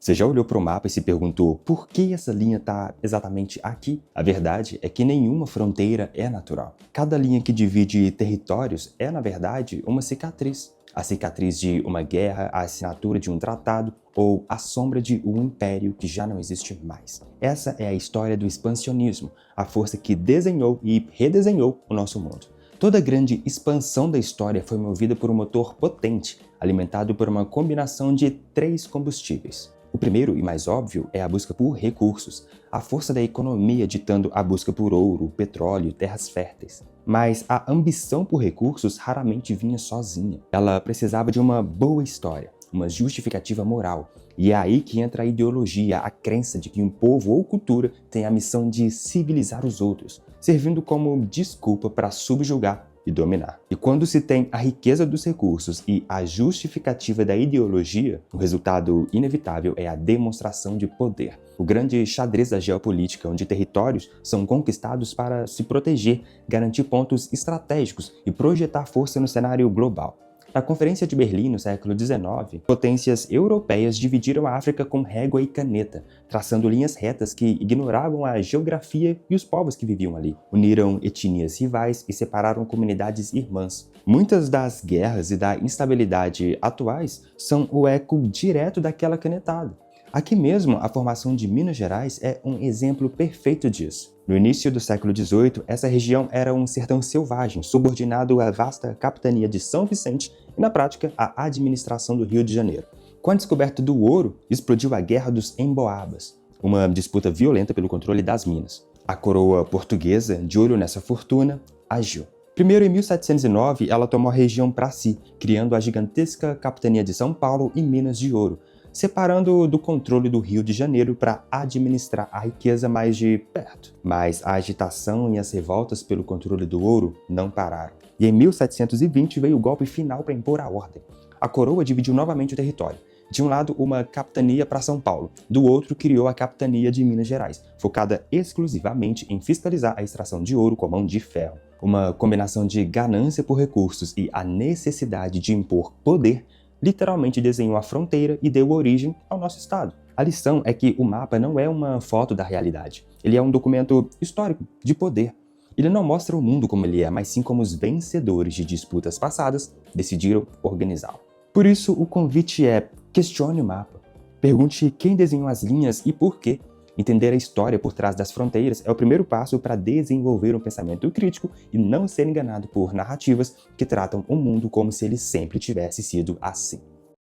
Você já olhou para o mapa e se perguntou por que essa linha está exatamente aqui? A verdade é que nenhuma fronteira é natural. Cada linha que divide territórios é, na verdade, uma cicatriz. A cicatriz de uma guerra, a assinatura de um tratado ou a sombra de um império que já não existe mais. Essa é a história do expansionismo, a força que desenhou e redesenhou o nosso mundo. Toda grande expansão da história foi movida por um motor potente, alimentado por uma combinação de 3 combustíveis. O primeiro e mais óbvio é a busca por recursos, a força da economia ditando a busca por ouro, petróleo, terras férteis. Mas a ambição por recursos raramente vinha sozinha. Ela precisava de uma boa história, uma justificativa moral. E é aí que entra a ideologia, a crença de que um povo ou cultura tem a missão de civilizar os outros, servindo como desculpa para subjugar e dominar. E quando se tem a riqueza dos recursos e a justificativa da ideologia, o resultado inevitável é a demonstração de poder. O grande xadrez da geopolítica, onde territórios são conquistados para se proteger, garantir pontos estratégicos e projetar força no cenário global. Na Conferência de Berlim, no século XIX, potências europeias dividiram a África com régua e caneta, traçando linhas retas que ignoravam a geografia e os povos que viviam ali. Uniram etnias rivais e separaram comunidades irmãs. Muitas das guerras e da instabilidade atuais são o eco direto daquela canetada. Aqui mesmo, a formação de Minas Gerais é um exemplo perfeito disso. No início do século XVIII, essa região era um sertão selvagem, subordinado à vasta capitania de São Vicente e, na prática, à administração do Rio de Janeiro. Com a descoberta do ouro, explodiu a Guerra dos Emboabas, uma disputa violenta pelo controle das minas. A coroa portuguesa, de olho nessa fortuna, agiu. Primeiro, em 1709, ela tomou a região para si, criando a gigantesca capitania de São Paulo e Minas de Ouro, separando do controle do Rio de Janeiro para administrar a riqueza mais de perto. Mas a agitação e as revoltas pelo controle do ouro não pararam. E em 1720 veio o golpe final para impor a ordem. A coroa dividiu novamente o território. De um lado, uma capitania para São Paulo, do outro, criou a capitania de Minas Gerais, focada exclusivamente em fiscalizar a extração de ouro com mão de ferro. Uma combinação de ganância por recursos e a necessidade de impor poder literalmente desenhou a fronteira e deu origem ao nosso estado. A lição é que o mapa não é uma foto da realidade. Ele é um documento histórico, de poder. Ele não mostra o mundo como ele é, mas sim como os vencedores de disputas passadas decidiram organizá-lo. Por isso, o convite é: questione o mapa. Pergunte quem desenhou as linhas e por quê. Entender a história por trás das fronteiras é o primeiro passo para desenvolver um pensamento crítico e não ser enganado por narrativas que tratam o mundo como se ele sempre tivesse sido assim.